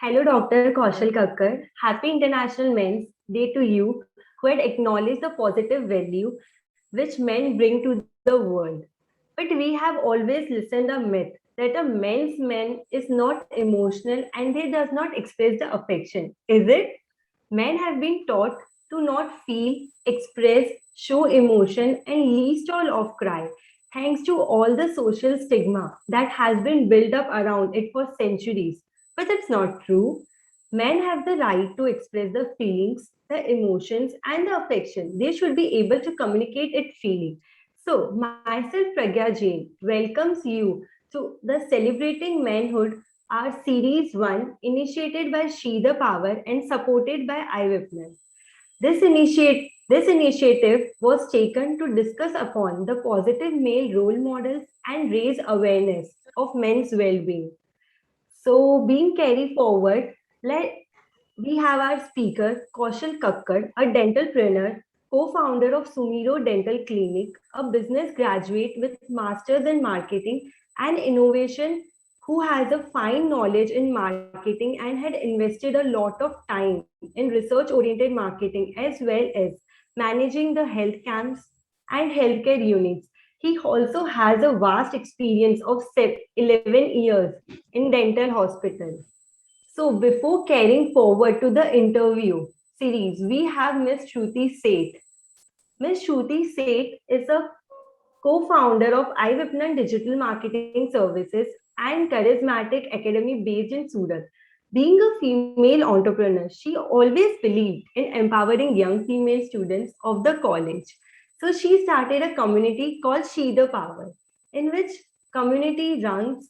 Hello, Dr. Kaushal Kakkar. Happy International Men's Day to you, who had acknowledged the positive value which men bring to the world. But we have always listened a myth that a man's man is not emotional and he does not express the affection. Is it? Men have been taught to not feel, express, show emotion, and least all of cry, thanks to all the social stigma that has been built up around it for centuries. But it's not true. Men have the right to express the feelings, the emotions, and the affection. They should be able to communicate it freely. So, myself, Pragya Jain, welcomes you to the Celebrating Manhood, our Series 1, initiated by She the Power and supported by iWipness. This initiative was taken to discuss upon the positive male role models and raise awareness of men's well-being. So, being carried forward, let we have our speaker Kaushal Kakkad, a dentalpreneur, co-founder of Sumiro Dental Clinic, a business graduate with masters in marketing and innovation, who has a fine knowledge in marketing and had invested a lot of time in research-oriented marketing as well as managing the health camps and healthcare units. He also has a vast experience of 11 years in dental hospital. So before carrying forward to the interview series, we have Miss Shruti Seth. Miss Shruti Seth is a co-founder of iWipnan Digital Marketing Services and Charismatic Academy based in Surat. Being a female entrepreneur, she always believed in empowering young female students of the college. So she started a community called She the Power, in which community runs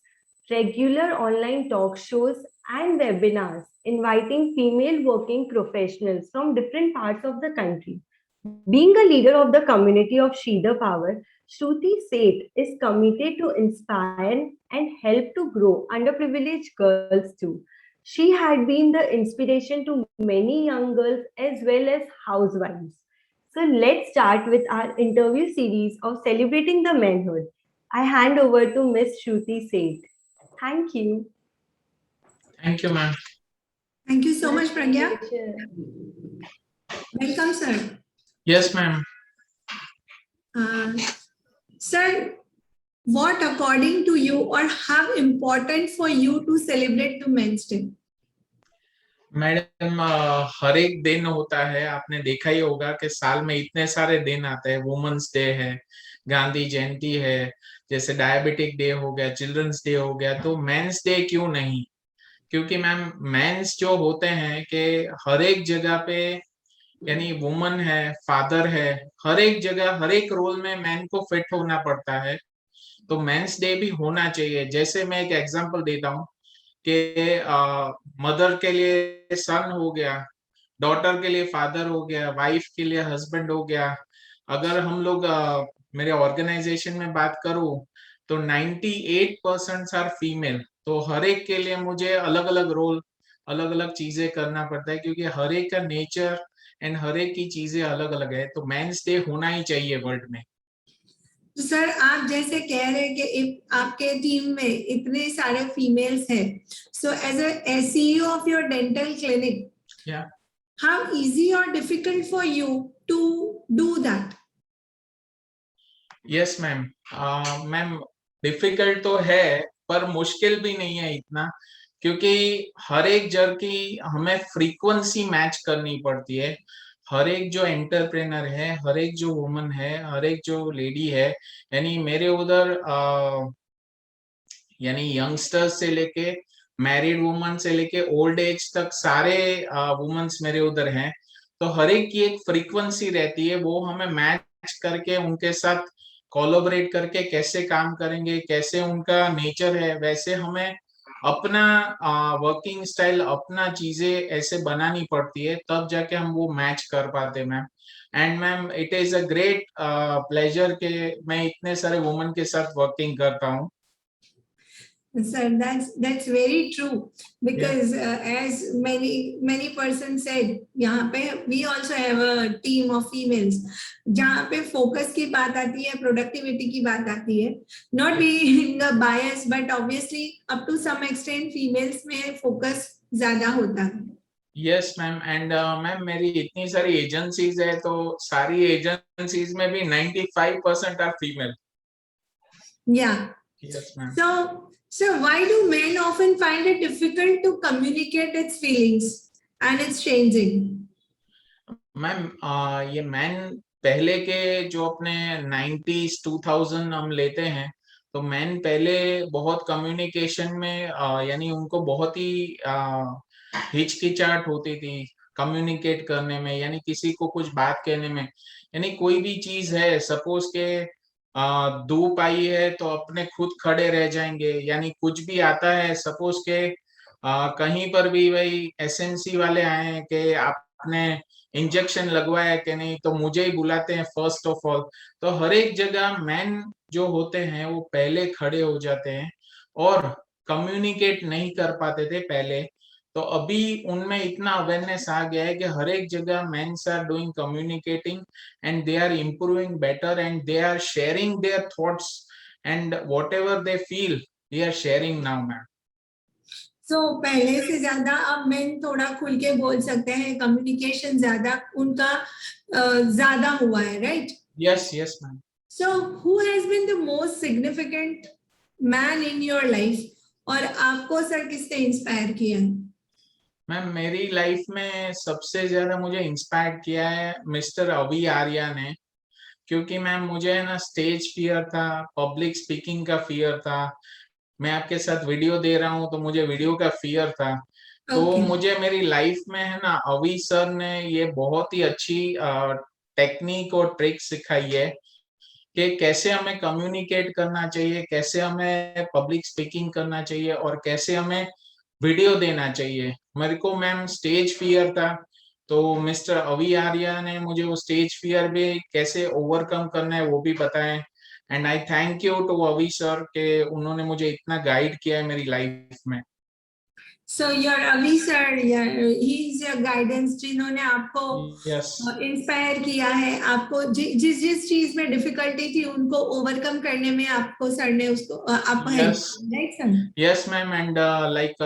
regular online talk shows and webinars inviting female working professionals from different parts of the country. Being a leader of the community of She the Power, Shruti Seth is committed to inspire and help to grow underprivileged girls too. She had been the inspiration to many young girls as well as housewives. So let's start with our interview series of celebrating the manhood. I hand over to Miss Shruti Seth. Thank you. Thank you, ma'am. Thank you so My much, Pragya. pleasure. Welcome, sir. Yes, ma'am. Sir, what according to you or how important for you to celebrate the Men's Day? Madam हर एक दिन होता है, आपने देखा ही होगा कि साल में इतने सारे दिन आते हैं। वुमेन्स डे है, गांधी जयंती है, जैसे डायबिटिक डे हो गया, चिल्ड्रंस डे हो गया, तो मेंस डे क्यों नहीं? क्योंकि मैम मेंस जो होते हैं कि हर एक जगह पे, यानी वुमन है, फादर है, हर एक जगह हर एक रोल में मैन को फिट होना पड़ता है। तो मेंस डे भी होना चाहिए। जैसे मैं एक एग्जांपल देता हूँ कि मदर के लिए सन हो गया, डॉटर के लिए फादर हो गया, वाइफ के लिए हस्बैंड हो गया। अगर हम लोग मेरे ऑर्गेनाइजेशन में बात करूं तो 98% आर फीमेल। तो हर एक के लिए मुझे अलग अलग रोल, अलग अलग चीजें करना पड़ता है, क्योंकि हर एक का नेचर एंड हर एक की चीजें अलग अलग है। तो मेंस डे होना ही चाहिए वर्ल्ड में। तो सर, आप जैसे कह रहे हैं कि आपके टीम में इतने सारे फीमेल्स हैं, so as a CEO of your dental clinic, how easy और difficult for you to do that? Yes ma'am, ma'am difficult तो है पर मुश्किल भी नहीं है इतना, क्योंकि हर एक जर की हमें फ्रीक्वेंसी मैच करनी पड़ती है। हर एक जो एंटरप्रेनर है, हर एक जो वुमन है, हर एक जो लेडी है, यानी मेरे उधर यानी यंगस्टर्स से लेके मैरिड वुमन से लेके ओल्ड एज तक सारे वुमेन्स मेरे उधर हैं। तो हर एक की एक फ्रीक्वेंसी रहती है, वो हमें मैच करके उनके साथ कोलैबोरेट करके कैसे काम करेंगे, कैसे उनका नेचर है, वैसे हमें अपना वर्किंग स्टाइल, अपना चीजें ऐसे बनानी पड़ती है, तब जाके हम वो मैच कर पाते ma'am. And ma'am it is a great pleasure के मैं इतने सारे वुमेन के साथ वर्किंग करता हूँ। Sir, that's very true, because as many persons said, यहाँ पे we also have a team of females, जहाँ पे focus की बात आती है, productivity की बात आती है, not being a bias, but obviously up to some extent females में focus ज्यादा होता है। यस मैम, एंड मैम मेरी इतनी सारी एजेंसीज है, तो सारी एजेंसीज में भी 95% आर फीमेल। या yes ma'am. so why do men often find it difficult to communicate its feelings and it's changing? Ma'am ये मैन पहले के जो अपने 90s 2000 हम लेते हैं, तो मैन पहले बहुत कम्युनिकेशन में यानी उनको बहुत ही हिचकिचाहट होती थी कम्युनिकेट करने में, यानी किसी को कुछ बात कहने में। यानी कोई भी चीज है, सपोज के धूप आई है तो अपने खुद खड़े रह जाएंगे, यानी कुछ भी आता है, सपोज के कहीं पर भी भाई एसएमसी वाले आए हैं कि आपने इंजेक्शन लगवाया कि नहीं, तो मुझे ही बुलाते हैं फर्स्ट ऑफ ऑल। तो हर एक जगह मैन जो होते हैं वो पहले खड़े हो जाते हैं, और कम्युनिकेट नहीं कर पाते थे पहले। तो अभी उनमें इतना अवेयरनेस आ गया है कि हर एक जगह men's are doing communicating, and they are improving better, and they are sharing their thoughts, and whatever they feel they are sharing now ma'am. So पहले से ज्यादा अब मेन थोड़ा खुल के बोल सकते हैं, कम्युनिकेशन ज्यादा उनका ज्यादा हुआ है, right? Yes yes ma'am. So who has been the most significant man in your life? और आपको सर किसने इंस्पायर किया? मैम मेरी लाइफ में सबसे ज्यादा मुझे इंस्पायर किया है मिस्टर अवी आर्या ने, क्योंकि मैम मुझे है ना स्टेज फियर था, पब्लिक स्पीकिंग का फियर था। मैं आपके साथ वीडियो दे रहा हूँ तो मुझे वीडियो का फियर था। तो Okay. मुझे मेरी लाइफ में है ना अवी सर ने ये बहुत ही अच्छी टेक्निक और ट्रिक सिखाई है कि कैसे हमें कम्युनिकेट करना चाहिए, कैसे हमें पब्लिक स्पीकिंग करना चाहिए, और कैसे हमें वीडियो देना चाहिए। मेरे को मैम स्टेज फियर था, तो मिस्टर अवी आर्या ने मुझे वो स्टेज फियर भी कैसे ओवरकम करना है वो भी बताया। And I thank you to Avi sir के उन्होंने मुझे इतना गाइड किया है मेरी लाइफ में। So your Avi sir, yeah, he is your guidance, जिन्होंने आपको यस इंस्पायर किया है, आपको जिस जिस चीज में डिफिकल्टी थी उनको ओवरकम करने में आपको सर ने उसको आपको हेल्प यस किया, right sir? Yes ma'am, and like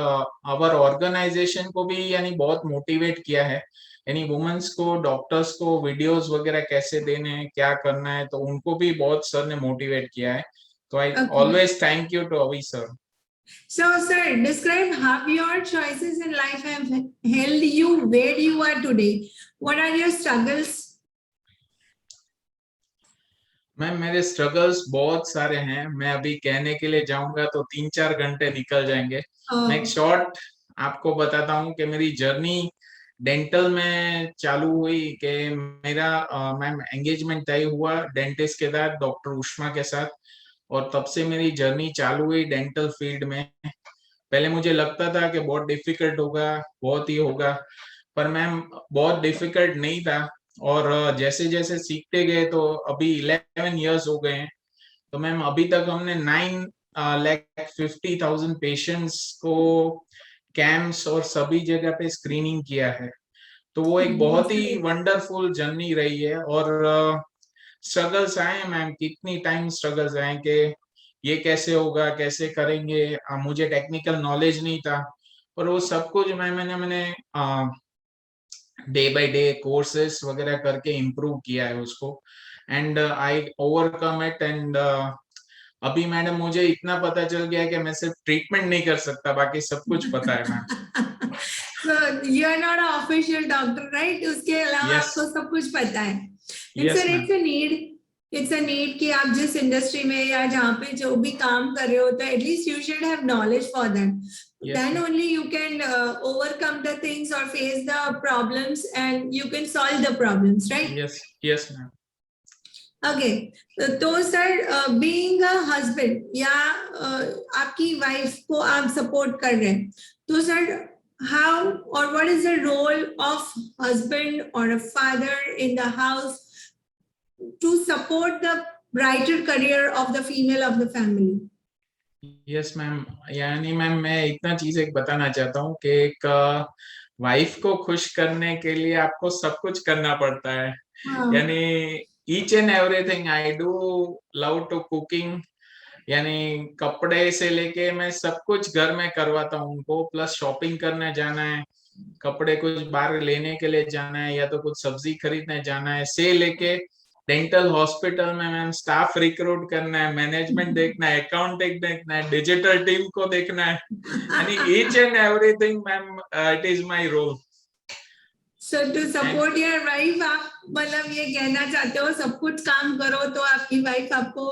our organization को भी यानी बहुत मोटिवेट किया है, यानी वुमेन्स को, डॉक्टर्स को वीडियोस वगैरह कैसे देने हैं, क्या करना है, तो उनको भी बहुत सर ने मोटिवेट किया है। तो I Okay. Always thank you to Avi sir. So sir, describe how your choices in life have held you where you are today. What are your struggles? Ma'am मेरे स्ट्रगल्स बहुत सारे हैं, मैं अभी कहने के लिए जाऊंगा तो 3-4 घंटे निकल जाएंगे। मैं एक शॉर्ट आपको बताता हूँ कि मेरी जर्नी डेंटल में चालू हुई कि मेरा मैम एंगेजमेंट तय हुआ डेंटिस्ट के साथ, डॉक्टर उष्मा के साथ, और तब से मेरी जर्नी चालू हुई डेंटल फील्ड में। पहले मुझे लगता था कि बहुत डिफिकल्ट होगा, बहुत ही होगा, पर मैम बहुत डिफिकल्ट नहीं था। और जैसे जैसे सीखते गए तो अभी 11 इयर्स हो गए हैं। तो मैम अभी तक हमने 9,50,000 पेशेंट्स को कैंप्स और सभी जगह पे स्क्रीनिंग किया है। तो वो एक बहुत ही वंडरफुल जर्नी रही है। और स्ट्रगल्स आए हैं मैम, कितनी टाइम स्ट्रगल्स आए कि ये कैसे होगा, कैसे करेंगे, मुझे टेक्निकल नॉलेज नहीं था, पर वो सब कुछ मैंने डे बाय डे कोर्सेस वगैरह करके इम्प्रूव किया है उसको, and I overcome it. And अभी मैडम मुझे इतना पता चल गया है कि मैं सिर्फ ट्रीटमेंट नहीं कर सकता, बाकी सब कुछ पता है ma'am. So you are not an official doctor, right? उसके अलावा Yes. आपको सब कुछ पता है। Yes, Sir, it's a need कि आप जिस इंडस्ट्री में या जहाँ पे जो भी काम कर रहे हो, तो at least you should have knowledge for that. Yes, Then ma'am. only you can overcome the things or face the problems and you can solve the problems, right? Yes, yes, ma'am. Okay. तो sir being a husband या आपकी wife को आप support कर रहे हैं, तो sir how or what is the role of husband or a father in the house to support the brighter career of the female of the family? Yes ma'am, यानी ma'am मैं इतना चीज एक बताना चाहता हूँ कि एक वाइफ को खुश करने के लिए आपको सब कुछ करना पड़ता है। हाँ. यानी each and everything I do, love to cooking, यानी कपड़े से लेके मैं सब कुछ घर में करवाता हूँ उनको, प्लस शॉपिंग करने जाना है, कपड़े कुछ बाहर लेने के लिए जाना है या तो कुछ सब्जी खरीदने जाना है, से लेके डेंटल हॉस्पिटल में मैम स्टाफ रिक्रूट करना है, मैनेजमेंट देखना है, अकाउंटिंग देखना है, डिजिटल टीम को देखना है, यानी each and everything ma'am, it is my role. So to support your wife, आप मतलब ये कहना चाहते हो सब कुछ काम करो तो आपकी वाइफ आपको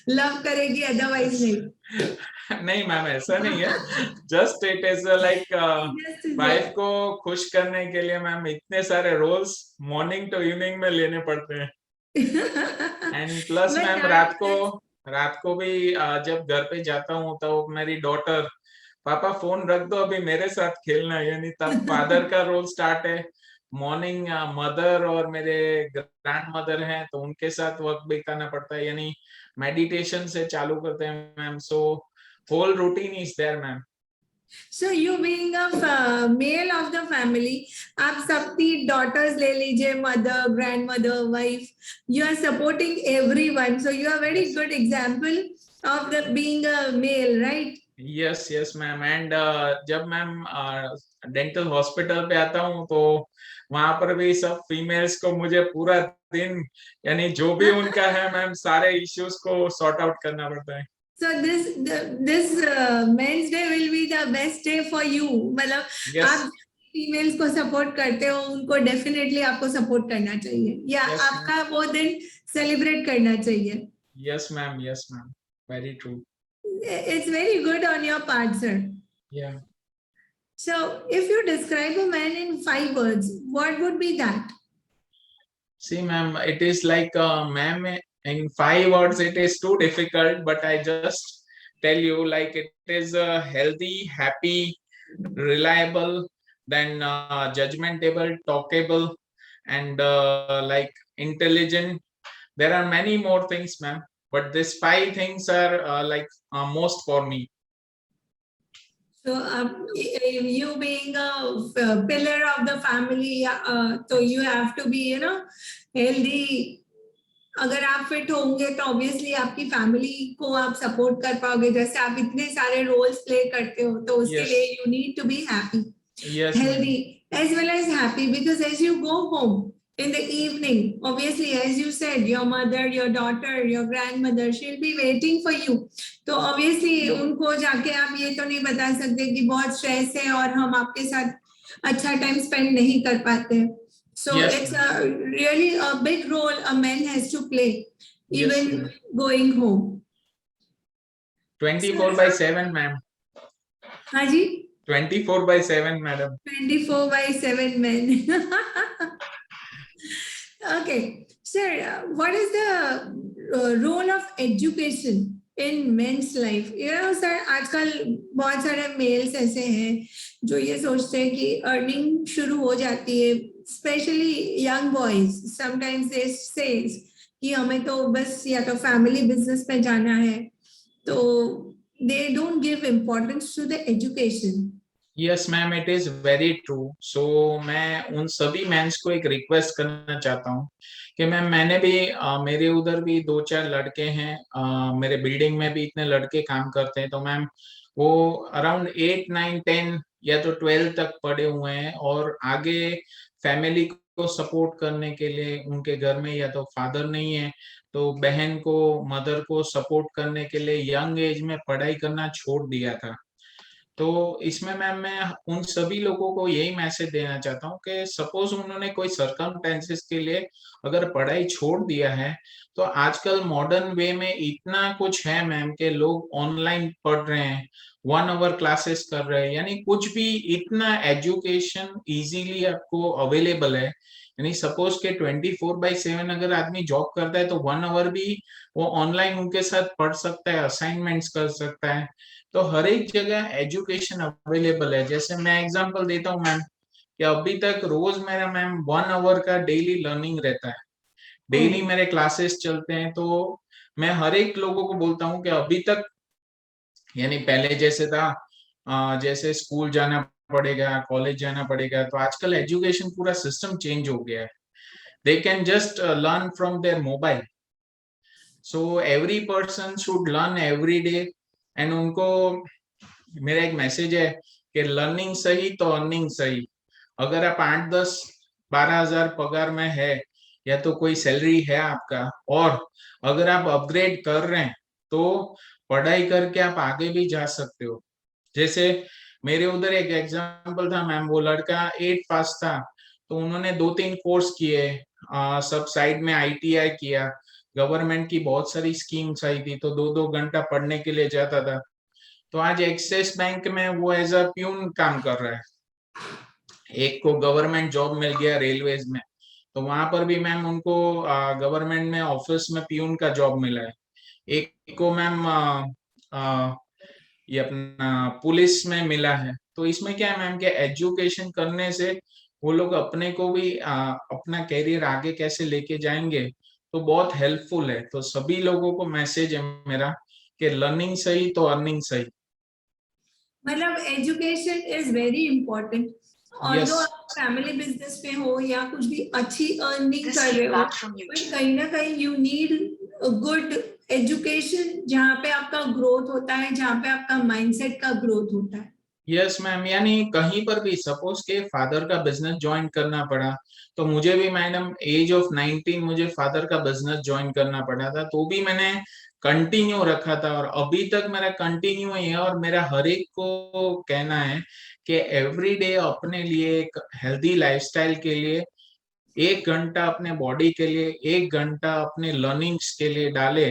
लव करेगी, अदरवाइज नहीं? नहीं मैम, ऐसा नहीं है, just it is like wife को खुश करने के लिए मैम इतने सारे रोल्स मॉर्निंग टू इवनिंग में लेने पड़ते हैं। एंड प्लस मैम रात को भी जब घर पे जाता हूँ तो मेरी डॉटर, पापा फोन रख दो अभी मेरे साथ खेलना है, यानी तब फादर का रोल स्टार्ट है। मॉर्निंग मदर और मेरे ग्रैंड मदर हैं तो उनके साथ वक्त बिताना पड़ता है, यानी मेडिटेशन से चालू करते हैं ma'am, so whole routine is there ma'am. So you being a male of the family, आप सबकी daughters ले लीजिए, mother, grandmother, wife, you are supporting everyone. So you are very good example of the being a male, right? यस ma'am. And जब ma'am dental hospital पे आता हूँ तो वहां पर भी सब फीमेल्स को मुझे पूरा दिन, यानी जो भी उनका है मैम, सारे इश्यूज को सॉर्ट आउट करना पड़ता है। So this Men's Day will be the best day for you. मतलब Yes. आप फीमेल्स को सपोर्ट करते हो उनको डेफिनेटली आपको सपोर्ट करना चाहिए, या Yes, आपका वो दिन सेलिब्रेट करना चाहिए। Yes ma'am, very true. It's very good on your part, sir. Yeah. So if you describe a man in 5 words, what would be that? See ma'am, it is like ma'am, in 5 words it is too difficult, but I just tell you, like, it is healthy, happy, reliable, then judgmentable, talkable, and like intelligent. There are many more things ma'am, but these 5 things are like most for me. So you being a pillar of the family, so you have to be, healthy. अगर आप fit होंगे तो obviously आपकी family को आप support कर पाओगे, जैसे आप इतने सारे रोल्स प्ले करते हो तो उसके Yes. लिए you need to be happy, Yes ma'am. healthy as well as happy, because as you go home in the evening, obviously as you said, your mother, your daughter, your grandmother, she'll be waiting for you. तो obviously उनको जाके आप ये तो नहीं बता सकते कि बहुत स्ट्रेस है और हम आपके साथ अच्छा टाइम स्पेंड नहीं कर पाते। So Yes, it's really a big role a man has to play, even Yes, ma'am. going home. 24/7 ma'am. हाँ जी, 24/7 madam. 24/7 men. Okay, sir, what is the role of education in men's life? Sir, आजकल बहुत सारे mails ऐसे हैं जो ये सोचते हैं कि अर्निंग शुरू हो जाती है, specially young boys, sometimes they says कि हमें तो बस या तो फैमिली बिजनेस में जाना है, तो they don't give importance to the education. Yes ma'am, it is very true. So मैं उन सभी मैंस को एक रिक्वेस्ट करना चाहता हूँ कि मैंने भी मेरे उधर भी 2-4 लड़के हैं, मेरे बिल्डिंग में भी इतने लड़के काम करते हैं, तो मैम वो अराउंड 8, 9, 10 या तो 12 तक पढ़े हुए हैं और आगे फैमिली को सपोर्ट करने के लिए उनके घर में या तो फादर नहीं है तो बहन को, मदर को सपोर्ट करने के लिए यंग एज में पढ़ाई करना छोड़ दिया था। तो इसमें मैम मैं उन सभी लोगों को यही मैसेज देना चाहता हूँ कि सपोज उन्होंने कोई सर्कमस्टेंसेस के लिए अगर पढ़ाई छोड़ दिया है तो आजकल मॉडर्न वे में इतना कुछ है मैम कि लोग ऑनलाइन पढ़ रहे हैं, 1 आवर क्लासेस कर रहे हैं, यानी कुछ भी इतना एजुकेशन इजीली आपको अवेलेबल है। यानी सपोज के 24/7 अगर आदमी जॉब करता है तो 1 आवर भी वो ऑनलाइन उनके साथ पढ़ सकता है, असाइनमेंट्स कर सकता है, तो हर एक जगह एजुकेशन अवेलेबल है। जैसे मैं एग्जांपल देता हूँ मैम कि अभी तक रोज मेरा मैम 1 आवर का डेली लर्निंग रहता है, डेली मेरे क्लासेस चलते हैं, तो मैं हर एक लोगों को बोलता हूँ कि अभी तक, यानी पहले जैसे था जैसे स्कूल जाना पड़ेगा, कॉलेज जाना पड़ेगा, तो आजकल एजुकेशन पूरा सिस्टम चेंज हो गया है। They can just learn from there mobile. So every person should learn every day. And उनको मेरा एक मैसेज है कि लर्निंग सही तो अर्निंग सही। अगर आप 8, 10, 12 हजार पगार में है या तो कोई सैलरी है आपका, और अगर आप अपग्रेड कर रहे हैं तो पढ़ाई करके आप आगे भी जा सकते हो। जैसे मेरे उधर एक एग्जांपल था मैम, वो लड़का 8 पास था, तो उन्होंने 2-3 कोर्स किए, सब साइड में ITI किया, गवर्नमेंट की बहुत सारी स्कीम्स आई थी, तो 2-2 घंटा पढ़ने के लिए जाता था। तो आज एक्सिस बैंक में वो एज अ प्यून काम कर रहा है। एक को गवर्नमेंट जॉब मिल गया रेलवेज में, तो वहां पर भी मैम उनको गवर्नमेंट में ऑफिस में प्यून का जॉब मिला है। एक को मैम ये अपना पुलिस में मिला है। तो इसमें क्या है मैम कि एजुकेशन करने से वो लोग अपने को भी अपना कैरियर आगे कैसे लेके जाएंगे, तो बहुत हेल्पफुल है। तो सभी लोगों को मैसेज है मेरा कि लर्निंग सही तो अर्निंग सही। मतलब education is very important. Yes although आप फैमिली बिजनेस में हो या कुछ भी अच्छी अर्निंग कर रहे हो, बट कहीं ना कहीं यू नीड गुड एजुकेशन जहाँ पे आपका ग्रोथ होता है, जहाँ पे आपका माइंडसेट का ग्रोथ होता है। यस मैम, यानी कहीं पर भी सपोज के फादर का बिजनेस ज्वाइन करना पड़ा, तो मुझे भी मैडम एज ऑफ 19 मुझे फादर का बिजनेस ज्वाइन करना पड़ा था, तो भी मैंने कंटिन्यू रखा था और अभी तक मेरा कंटिन्यू ही है। और मेरा हर एक को कहना है कि एवरी डे अपने लिए एक हेल्दी लाइफस्टाइल के लिए 1 घंटा अपने बॉडी के लिए, 1 घंटा अपने लर्निंग्स के लिए डाले,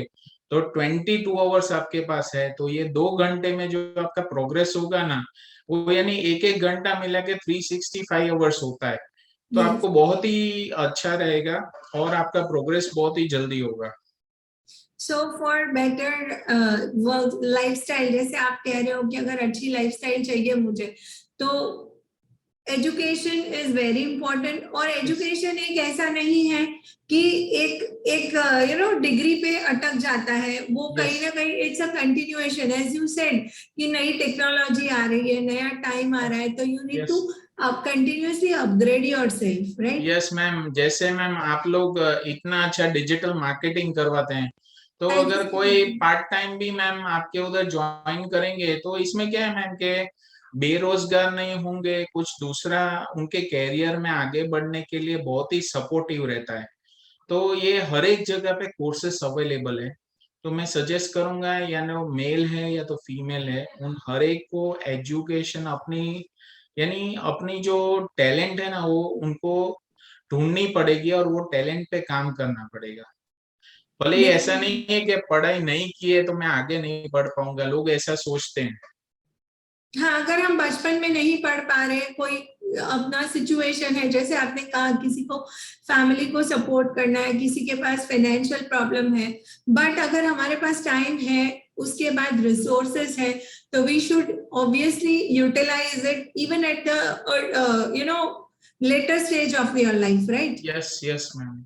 तो 22 आवर्स आपके पास है। तो ये 2 घंटे में जो आपका प्रोग्रेस होगा ना, वो यानी एक एक घंटा मिला के 365 आवर्स होता है। तो यस। आपको बहुत ही अच्छा रहेगा और आपका प्रोग्रेस बहुत ही जल्दी होगा। So for better work lifestyle, जैसे आप कह रहे हो कि अगर अच्छी लाइफस्टाइल चाहिए मुझे, तो एजुकेशन इज वेरी इंपॉर्टेंट। और एजुकेशन एक ऐसा नहीं है कि एक एक यू नो डिग्री पे अटक जाता है, वो कहीं ना कहीं it's a continuation. As you said कि नई टेक्नोलॉजी आ रही है, नया टाइम आ रहा है, तो you need to continuously upgrade yourself, right? Yes ma'am, जैसे मैम आप लोग इतना अच्छा डिजिटल मार्केटिंग करवाते हैं, तो अगर कोई पार्ट टाइम भी मैम आपके उधर ज्वाइन करेंगे, तो इसमें क्या है मैम के बेरोजगार नहीं होंगे, कुछ दूसरा उनके कैरियर में आगे बढ़ने के लिए बहुत ही सपोर्टिव रहता है। तो ये हर एक जगह पे कोर्सेस अवेलेबल है। तो मैं सजेस्ट करूंगा, या ना वो मेल है या तो फीमेल है, उन हर एक को एजुकेशन अपनी, यानी अपनी जो टैलेंट है ना, वो उनको ढूंढनी पड़ेगी और वो टैलेंट पे काम करना पड़ेगा। भले ही ऐसा नहीं है कि पढ़ाई नहीं की है तो मैं आगे नहीं बढ़ पाऊंगा, लोग ऐसा सोचते हैं। हाँ, अगर हम बचपन में नहीं पढ़ पा रहे, कोई अपना सिचुएशन है, जैसे आपने कहा किसी को फैमिली को सपोर्ट करना है, किसी के पास फाइनेंशियल प्रॉब्लम है, बट अगर हमारे पास टाइम है, उसके बाद रिसोर्सेस है, तो we should obviously utilize it even at the you know later stage of your life, right? यस मैम।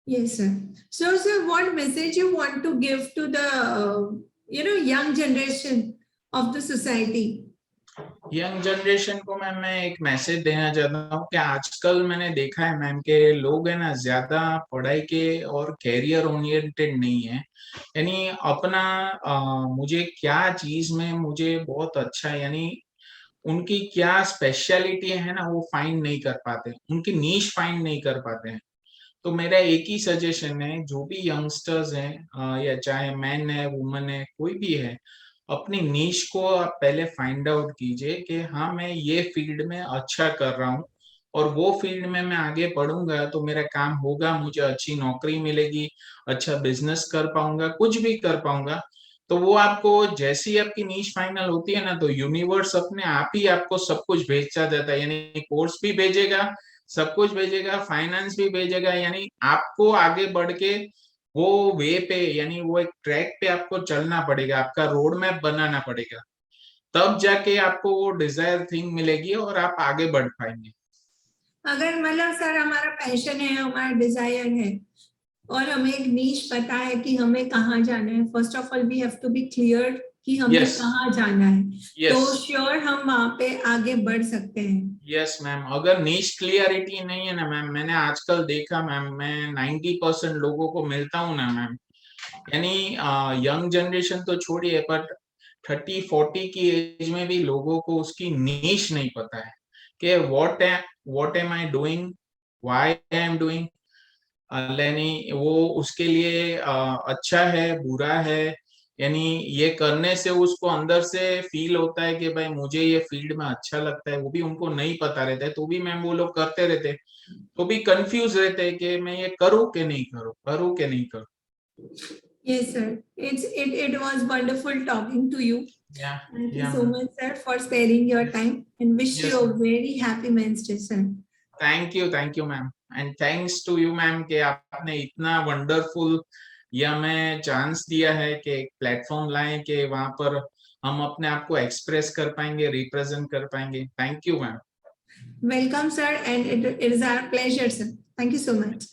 Yes, sir. So what message you want to give to the young generation of the society? Young generation को ma'am मैं एक message देना चाहता हूँ कि आजकल मैंने देखा है मैम के लोग है ना ज्यादा पढ़ाई के और कैरियर ओरिएंटेड नहीं है। यानी अपना मुझे क्या चीज में मुझे बहुत अच्छा है, यानी उनकी क्या स्पेशलिटी है ना, वो फाइंड नहीं कर पाते, उनकी नीश फाइंड नहीं कर पाते हैं। तो मेरा एक ही सजेशन है, जो भी यंगस्टर्स हैं या चाहे मैन है वुमन है कोई भी है, अपनी नीश को आप पहले फाइंड आउट कीजिए कि हाँ मैं ये फील्ड में अच्छा कर रहा हूँ और वो फील्ड में मैं आगे बढ़ूंगा तो मेरा काम होगा, मुझे अच्छी नौकरी मिलेगी, अच्छा बिजनेस कर पाऊंगा, कुछ भी कर पाऊंगा। तो वो आपको जैसी आपकी नीश फाइनल होती है ना, तो यूनिवर्स अपने आप ही आपको सब कुछ भेजता जाता है, यानी कोर्स भी भेजेगा, सब कुछ भेजेगा, फाइनेंस भी भेजेगा, यानी आपको आगे बढ़ के वो वे पे, यानी वो एक ट्रैक पे आपको चलना पड़ेगा, आपका रोड मैप बनाना पड़ेगा, तब जाके आपको वो डिजायर थिंग मिलेगी और आप आगे बढ़ पाएंगे। अगर मतलब सर हमारा पैशन है, हमारा डिजायर है, और हमें एक नीश पता है कि हमें कहाँ जाना है, first of all we have to be clear कि हमें यस कहाँ जाना है, तो यस श्योर हम वहां पे आगे बढ़ सकते हैं। यस मैम, अगर नीश क्लियरिटी नहीं है ना मैम, मैंने आजकल देखा मैम, मैं 90% लोगों को मिलता हूँ ना मैम, यानी यंग जनरेशन तो छोड़िए, बट 30-40 की एज में भी लोगों को उसकी नीश नहीं पता है कि what am I doing, why I am doing. यानी वो उसके लिए अच्छा है बुरा है, यानी ये करने से उसको अंदर से फील होता है कि भाई मुझे ये फील्ड में अच्छा लगता है, वो भी उनको नहीं पता रहता है, तो भी मैम वो लोग करते रहते, तो भी कंफ्यूज रहते हैं कि मैं ये करूँ कि नहीं करूँ, करूँ कि नहीं करूँ। Yes, sir. It was wonderful talking to you. Yeah, Thank you yeah, so ma'am. much, sir, for sparing your Yes, time and wish yes, you a ma'am. very happy Men's Day, sir. Thank you ma'am, and thanks to you ma'am कि आपने इतना wonderful या हमें chance दिया है कि एक platform लाएं कि वहां पर हम अपने आप को एक्सप्रेस कर पाएंगे, रिप्रेजेंट कर पाएंगे। Thank you ma'am. Welcome, sir, and it is our pleasure, sir. Thank you so much.